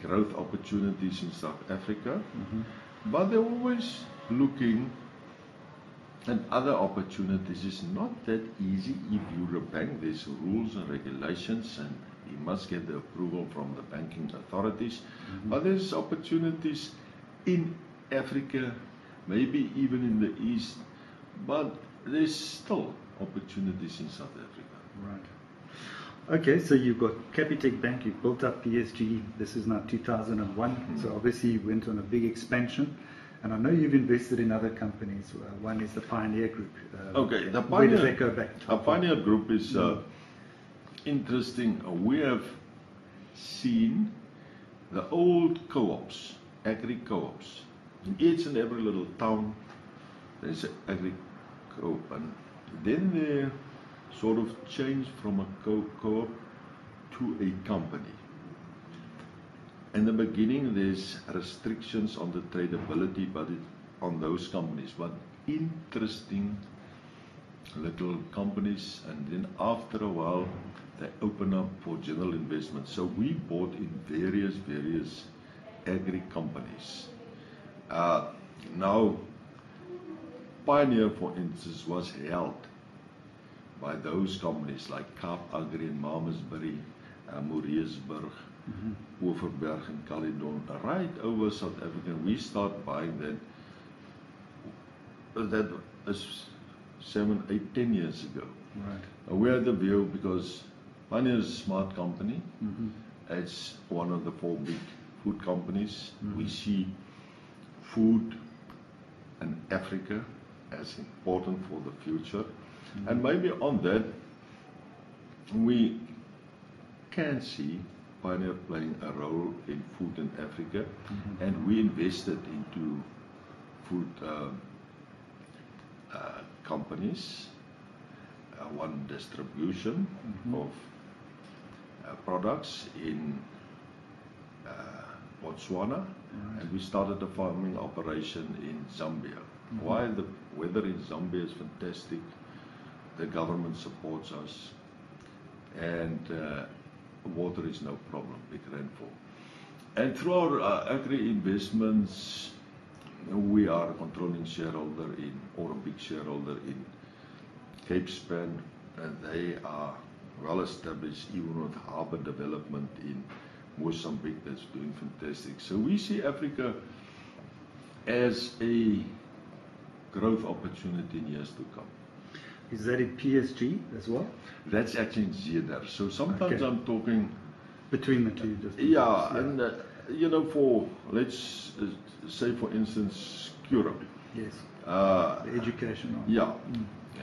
growth opportunities in South Africa, but they're always looking at other opportunities. It's not that easy. If you're a bank, there's rules and regulations, and you must get the approval from the banking authorities. But there's opportunities in Africa, maybe even in the East, but there's still opportunities in South Africa. Right. Okay, so you've got Capitec Bank, you've built up PSG, this is now 2001, so obviously you went on a big expansion, and I know you've invested in other companies. One is the Pioneer Group. Okay, the where does Pioneer, that go back to? a Pioneer Group is interesting. We have seen the old co-ops, agri co-ops. In each and every little town, there's an agri co-op, and then they sort of changed from a co-op to a company. In the beginning, there's restrictions on the tradability, but on those companies, but interesting little companies, and then after a while, they open up for general investment. So we bought in various agri companies. Now, Pioneer, for instance, was held by those companies like Kaap Agri in Malmesbury, Moreesburg, Overberg and Caledon, right over South Africa. We start buying that is 7, 8, 10 years ago. Right. We had the view because Pioneer is a smart company. It's one of the 4 big food companies. We see food in Africa as important for the future. And maybe on that, we can see Pioneer playing a role in food in Africa, and we invested into food companies, one distribution of products in Botswana, and we started a farming operation in Zambia. While the weather in Zambia is fantastic, the government supports us, and water is no problem, big rainfall. And through our agri investments, we are a controlling shareholder in, or a big shareholder in Capespan, and they are well established, even with harbour development in Mozambique that's doing fantastic. So we see Africa as a growth opportunity in years to come. Is that in PSG as well? That's actually in ZR. So sometimes I'm talking between the two. Yeah, and you know, for let's say for instance, Curo. Yes. The education. Yeah,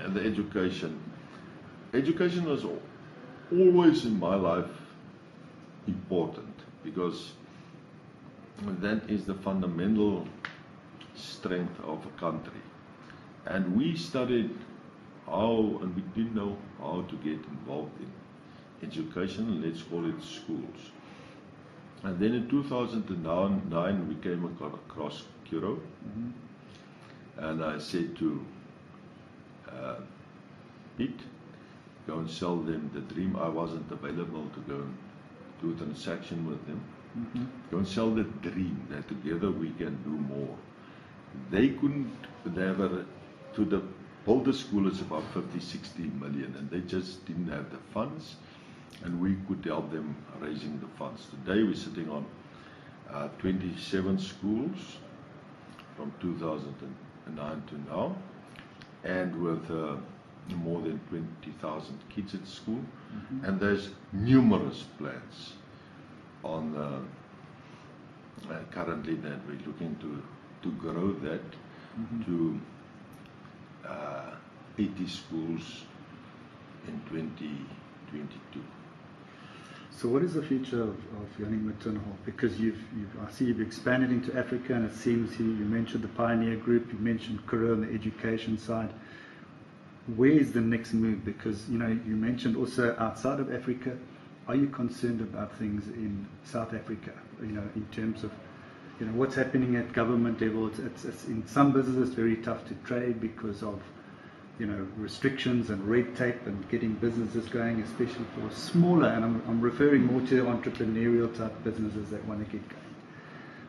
and the education. Education was always in my life important because that is the fundamental strength of a country. And we studied how, and we didn't know how to get involved in education, let's call it schools. And then in 2009 we came across Curo, and I said to Pete, go and sell them the dream. I wasn't available to go and do a transaction with them. Go and sell the dream that together we can do more. They couldn't, to build the school is about 50-60 million, and they just didn't have the funds, and we could help them raising the funds. Today we're sitting on 27 schools from 2009 to now, and with more than 20,000 kids at school, and there's numerous plans on currently that we're looking to grow that to 80 schools in 2022. So what is the future of Jannie Mouton? Because I see you've expanded into Africa, and it seems you mentioned the Pioneer Group, you mentioned Curo on the education side. Where is the next move? Because you mentioned also outside of Africa. Are you concerned about things in South Africa? In terms of what's happening at government level. It's in some businesses very tough to trade because of restrictions and red tape and getting businesses going, especially for smaller, and I'm referring more to entrepreneurial type businesses that want to get going.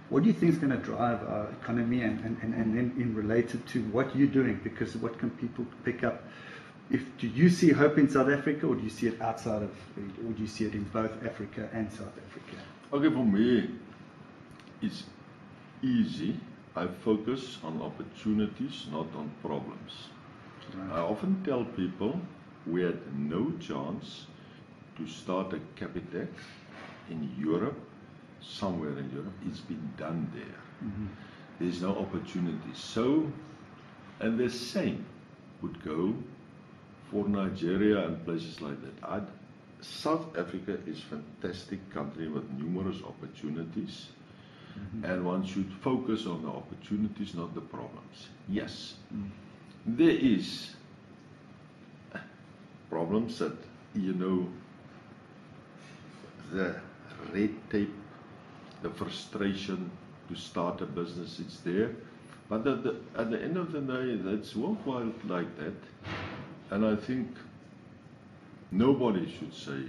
What do you think is going to drive our economy, and then in related to what you're doing? Because what can people pick up? Do you see hope in South Africa, or do you see it outside of, or do you see it in both Africa and South Africa? Okay, for me, it's easy. I focus on opportunities, not on problems. Right. I often tell people we had no chance to start a Capitec in Europe, somewhere in Europe. It's been done there. Mm-hmm. There's no opportunity. So, and the same would go for Nigeria and places like that. South Africa is a fantastic country with numerous opportunities, and one should focus on the opportunities, not the problems. Yes, there is problems that, the red tape, the frustration to start a business, it's there. But at the end of the day, that's worthwhile like that. And I think nobody should say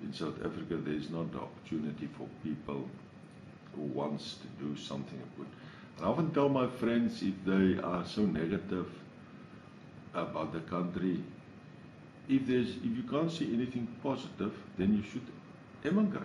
in South Africa there is not the opportunity for people who wants to do something good. And I often tell my friends, if they are so negative about the country, if you can't see anything positive, then you should emigrate.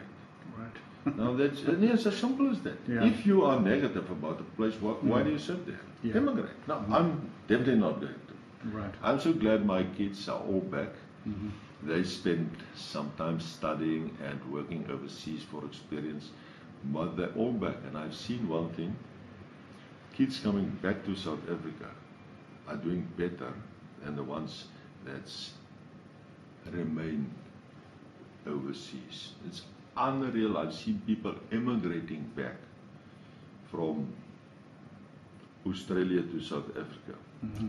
Right. Now it's as simple as that. Yeah. If you are negative about a place, why do you sit there? Yeah. Emigrate. No, I'm definitely not going to. Right. I'm so glad my kids are all back. Mm-hmm. They spend some time studying and working overseas for experience, but they're all back. And I've seen one thing, kids coming back to South Africa are doing better than the ones that's remain overseas. It's unreal. I've seen people emigrating back from Australia to South Africa.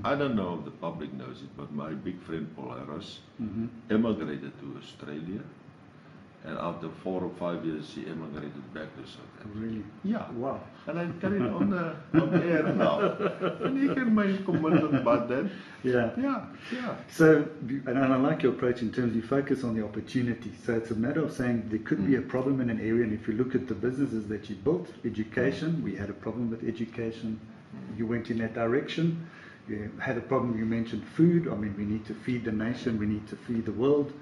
I don't know if the public knows it, but my big friend Paul Harris emigrated to Australia, and after 4 or 5 years he emigrated back to South Africa. Really? Yeah. Wow. And I tell it on air now. And he can make comment about that. Yeah. Yeah, yeah. So, and I like your approach in terms you focus on the opportunity. So it's a matter of saying there could be a problem in an area, and if you look at the businesses that you built, education, we had a problem with education. You went in that direction. You had a problem, you mentioned food. I mean, we need to feed the nation, we need to feed the world.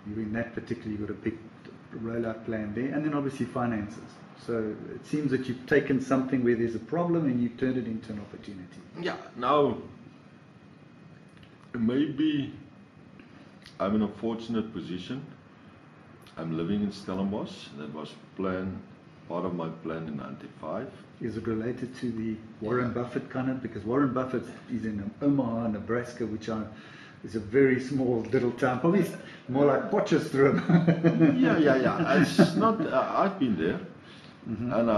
You in that particular, you've got a big rollout plan there. And then obviously finances. So it seems that you've taken something where there's a problem and you turned it into an opportunity. Yeah, now, maybe I'm in a fortunate position. I'm living in Stellenbosch. That was part of my plan in 95. Is it related to the Warren Buffett kind of? Because Warren Buffett is in Omaha, Nebraska, which is a very small little town, probably more like Potchefstroom. Yeah. It's not. I've been there, and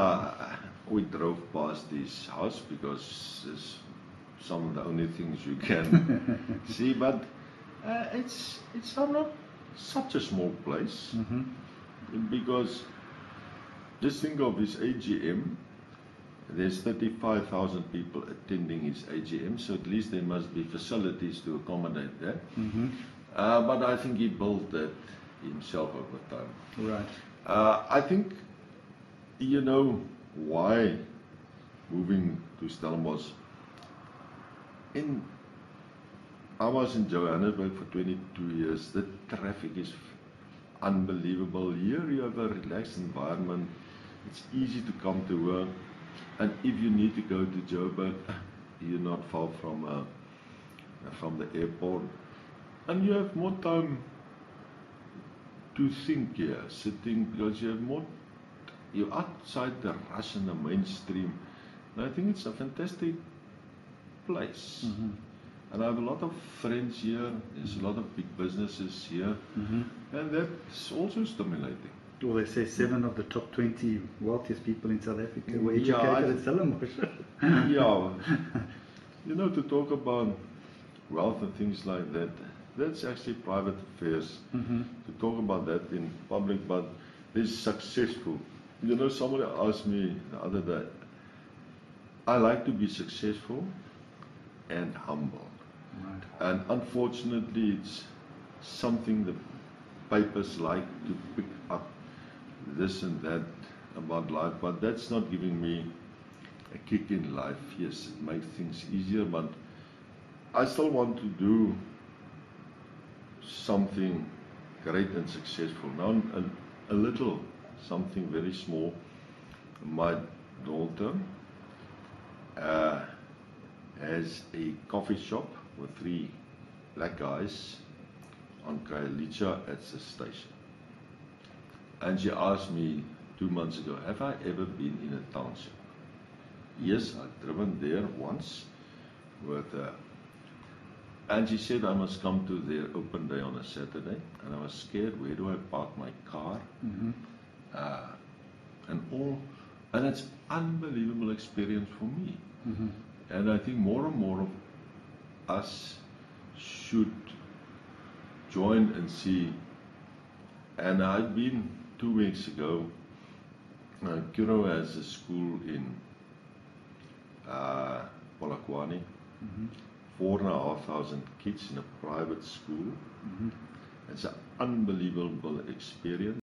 we drove past this house because it's some of the only things you can see. But it's not such a small place, because just think of his AGM. There's 35,000 people attending his AGM, so at least there must be facilities to accommodate that. But I think he built that himself over time. Right. I think, why moving to Stellenbosch. I was in Johannesburg for 22 years. The traffic is unbelievable. Here you have a relaxed environment. It's easy to come to work. And if you need to go to Joburg, you're not far from the airport, and you have more time to think here, sitting, because you're outside the rush and the mainstream. And I think it's a fantastic place. And I have a lot of friends here. There's a lot of big businesses here, and that's also stimulating. Well, they say 7 of the top 20 wealthiest people in South Africa were educated at Stellenbosch. Yeah, to talk about wealth and things like that, that's actually private affairs. To talk about that in public, but it's successful. Somebody asked me the other day, I like to be successful and humble. Right. And unfortunately, it's something the papers like to pick up this and that about life, but that's not giving me a kick in life. Yes, it makes things easier, but I still want to do something great and successful. Now, a little, something very small. My daughter has a coffee shop with 3 black guys on Kailicha at the station. And she asked me 2 months ago, have I ever been in a township? Yes, I've driven there once with and she said I must come to their open day on a Saturday, and I was scared, where do I park my car? And it's unbelievable experience for me. And I think more and more of us should join and see. And I've been 2 weeks ago, Kuro has a school in Polokwane, 4,500 kids in a private school. It's an unbelievable experience.